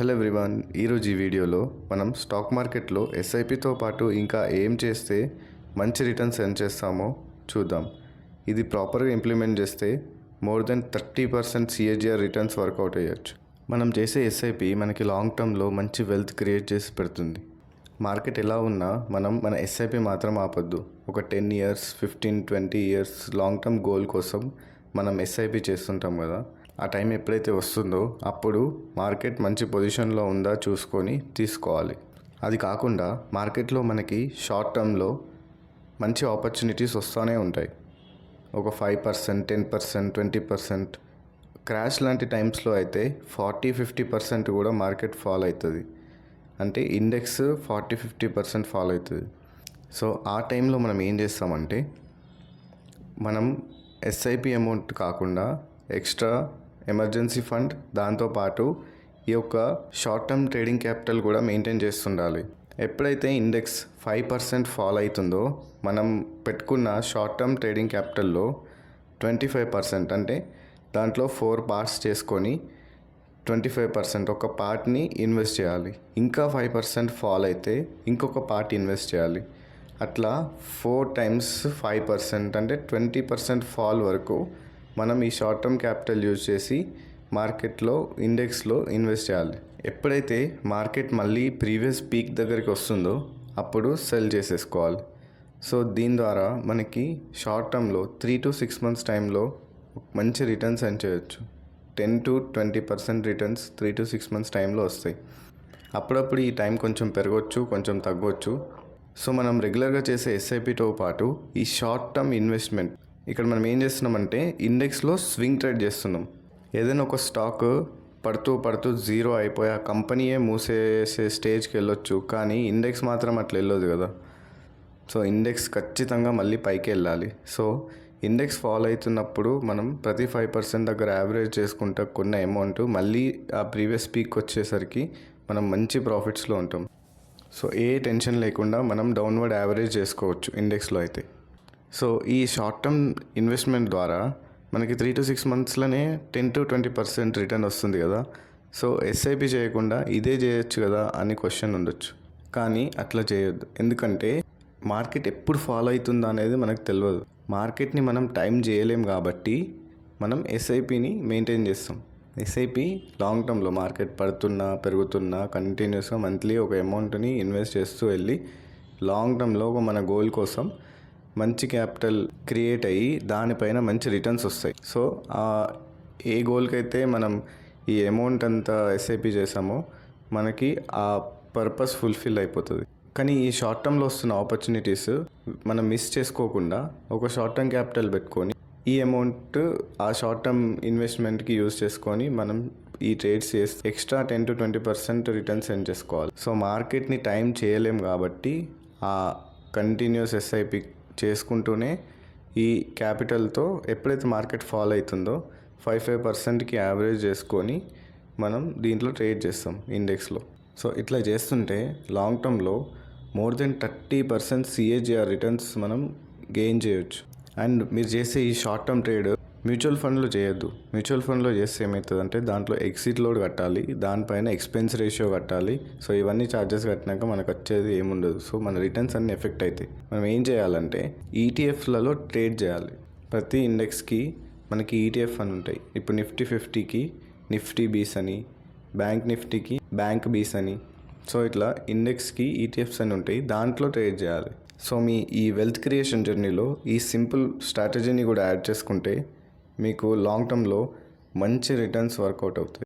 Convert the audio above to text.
Hello everyone, ఈరోజు ఈ వీడియోలో మనం స్టాక్ మార్కెట్లో ఎస్ఐపితో పాటు ఇంకా ఏం చేస్తే మంచి రిటర్న్స్ ఎర్న్ చేస్తామో చూద్దాం. ఇది ప్రాపర్గా ఇంప్లిమెంట్ చేస్తే more than 30% CAGR returns work out అయ్యచ్చు. మనం చేసే ఎస్ఐపి మనకి లాంగ్ టర్మ్లో మంచి వెల్త్ క్రియేట్ చేసి పెడుతుంది. మార్కెట్ ఎలా ఉన్నా మనం మన ఎస్ఐపి మాత్రం ఆపొద్దు. ఒక 10 years 15-20 years long term goal కోసం మనం ఎస్ఐపి చేస్తుంటాం కదా. ఆ టైం ఎప్పుడైతే వస్తుందో అప్పుడు మార్కెట్ మంచి పొజిషన్లో ఉందా చూసుకొని తీసుకోవాలి. అది కాకుండా మార్కెట్లో మనకి షార్ట్ టర్మ్లో మంచి ఆపర్చునిటీస్ వస్తూనే ఉంటాయి. ఒక 5%, 10%, 20%. క్రాష్ లాంటి టైమ్స్లో అయితే 40-50% కూడా మార్కెట్ ఫాల్ అవుతుంది. అంటే ఇండెక్స్ 40-50% ఫాల్ అవుతుంది. సో ఆ టైంలో మనం ఏం చేస్తామంటే మనం ఎస్ఐపి అమౌంట్ కాకుండా ఎక్స్ట్రా ఎమర్జెన్సీ ఫండ్, దాంతోపాటు ఈ యొక్క షార్ట్ టర్మ్ ట్రేడింగ్ క్యాపిటల్ కూడా మెయింటైన్ చేస్తుండాలి. ఎప్పుడైతే ఇండెక్స్ 5% ఫాల్ అవుతుందో మనం పెట్టుకున్న షార్ట్ టర్మ్ ట్రేడింగ్ క్యాపిటల్లో 25%, అంటే దాంట్లో 4 parts చేసుకొని 25% ఒక పార్ట్ని ఇన్వెస్ట్ చేయాలి. ఇంకా 5% ఫాల్ అయితే ఇంకొక పార్ట్ ఇన్వెస్ట్ చేయాలి. అట్లా 4 times 5%, అంటే 20% ఫాల్ వరకు మనం ఈ షార్ట్ టర్మ్ క్యాపిటల్ యూజ్ చేసి మార్కెట్లో ఇండెక్స్లో ఇన్వెస్ట్ చేయాలి. ఎప్పుడైతే మార్కెట్ మళ్ళీ ప్రీవియస్ పీక్ దగ్గరికి వస్తుందో అప్పుడు సెల్ చేసేసుకోవాలి. సో దీని ద్వారా మనకి షార్ట్ టర్మ్లో 3 to 6 months టైంలో మంచి రిటర్న్స్ ఎర్న్ చేయొచ్చు. 10-20% రిటర్న్స్ 3 to 6 months టైంలో వస్తాయి. అప్పుడప్పుడు ఈ టైం కొంచెం పెరగవచ్చు, కొంచెం తగ్గవచ్చు. సో మనం రెగ్యులర్గా చేసే ఎస్ఐపితో పాటు ఈ షార్ట్ టర్మ్ ఇన్వెస్ట్మెంట్, ఇక్కడ మనం ఏం చేస్తున్నామంటే ఇండెక్స్లో స్వింగ్ ట్రేడ్ చేస్తున్నాం. ఏదైనా ఒక స్టాక్ పడుతూ జీరో అయిపోయి ఆ కంపెనీయే మూసేసే స్టేజ్కి వెళ్ళొచ్చు, కానీ ఇండెక్స్ మాత్రం అట్లా వెళ్ళదు కదా. సో ఇండెక్స్ ఖచ్చితంగా మళ్ళీ పైకి వెళ్ళాలి. సో ఇండెక్స్ ఫాలో అవుతున్నప్పుడు మనం ప్రతి 5% దగ్గర యావరేజ్ చేసుకుంటా కొన్న అమౌంట్ మళ్ళీ ఆ ప్రీవియస్ పీక్ వచ్చేసరికి మనం మంచి ప్రాఫిట్స్లో ఉంటాం. సో ఏ టెన్షన్ లేకుండా మనం డౌన్వర్డ్ యావరేజ్ చేసుకోవచ్చు ఇండెక్స్లో అయితే. సో ఈ షార్ట్ టర్మ్ ఇన్వెస్ట్మెంట్ ద్వారా మనకి 3 to 6 monthsలోనే 10-20% రిటర్న్ వస్తుంది కదా. సో ఎస్ఐపి చేయకుండా ఇదే చేయొచ్చు కదా అని క్వశ్చన్ ఉండొచ్చు, కానీ అట్లా చేయొద్దు. ఎందుకంటే మార్కెట్ ఎప్పుడు ఫాలో అవుతుందో అనేది మనకు తెలియదు. మార్కెట్ని మనం టైం చేయలేం కాబట్టి మనం ఎస్ఐపిని మెయింటైన్ చేస్తాం. ఎస్ఐపి లాంగ్ టర్మ్లో మార్కెట్ పడుతున్నా పెరుగుతున్నా కంటిన్యూస్గా మంత్లీ ఒక అమౌంట్ని ఇన్వెస్ట్ చేస్తూ వెళ్ళి లాంగ్ టర్మ్లో మన గోల్ కోసం మంచి క్యాపిటల్ క్రియేట్ అయ్యి దానిపైన మంచి రిటర్న్స్ వస్తాయి. సో ఏ గోల్కి అయితే మనం ఈ అమౌంట్ అంతా ఎస్ఐపి చేసామో మనకి ఆ పర్పస్ ఫుల్ఫిల్ అయిపోతుంది. కానీ ఈ షార్ట్ టర్మ్లో వస్తున్న ఆపర్చునిటీస్ మనం మిస్ చేసుకోకుండా ఒక షార్ట్ టర్మ్ క్యాపిటల్ పెట్టుకొని ఈ అమౌంట్ ఆ షార్ట్ టర్మ్ ఇన్వెస్ట్మెంట్కి యూజ్ చేసుకొని మనం ఈ ట్రేడ్స్ చేస్తే ఎక్స్ట్రా 10-20% రిటర్న్స్ ఎర్న్ చేసుకోవాలి. సో మార్కెట్ని టైం చేయలేం కాబట్టి ఆ కంటిన్యూస్ ఎస్ఐపి చేసుకుంటూనే ఈ క్యాపిటల్తో ఎప్పుడైతే మార్కెట్ ఫాల్ అవుతుందో 5-5%కి యావరేజ్ చేసుకొని మనం దీంట్లో ట్రేడ్ చేస్తాం ఇండెక్స్లో. సో ఇట్లా చేస్తుంటే లాంగ్ టర్మ్లో మోర్ దెన్ 30% సిఏజిఆర్ రిటర్న్స్ మనం గెయిన్ చేయొచ్చు. అండ్ మీరు చేసే ఈ షార్ట్ టర్మ్ ట్రేడ్ మ్యూచువల్ ఫండ్లో చేయొద్దు. మ్యూచువల్ ఫండ్లో చేస్తే ఏమవుతుందంటే దాంట్లో ఎగ్జిట్ లోడ్ కట్టాలి, దానిపైన ఎక్స్పెన్స్ రేషియో కట్టాలి. సో ఇవన్నీ ఛార్జెస్ కట్టినాక మనకు వచ్చేది ఏముండదు. సో మన రిటర్న్స్ అన్నీ ఎఫెక్ట్ అవుతాయి. మనం ఏం చేయాలంటే ఈటీఎఫ్లలో ట్రేడ్ చేయాలి. ప్రతి ఇండెక్స్కి మనకి ఈటీఎఫ్ అని ఉంటాయి. ఇప్పుడు నిఫ్టీ 50కి నిఫ్టీ బీస్ అని, బ్యాంక్ నిఫ్టీకి బ్యాంక్ బీస్ అని. సో ఇట్లా ఇండెక్స్కి ఈటీఎఫ్స్ అని ఉంటాయి, దాంట్లో ట్రేడ్ చేయాలి. సో మీ ఈ వెల్త్ క్రియేషన్ జర్నీలో ఈ సింపుల్ స్ట్రాటజీని కూడా యాడ్ చేసుకుంటే మీకు లాంగ్ టర్మ్లో మంచి రిటర్న్స్ వర్కౌట్ అవుతాయి.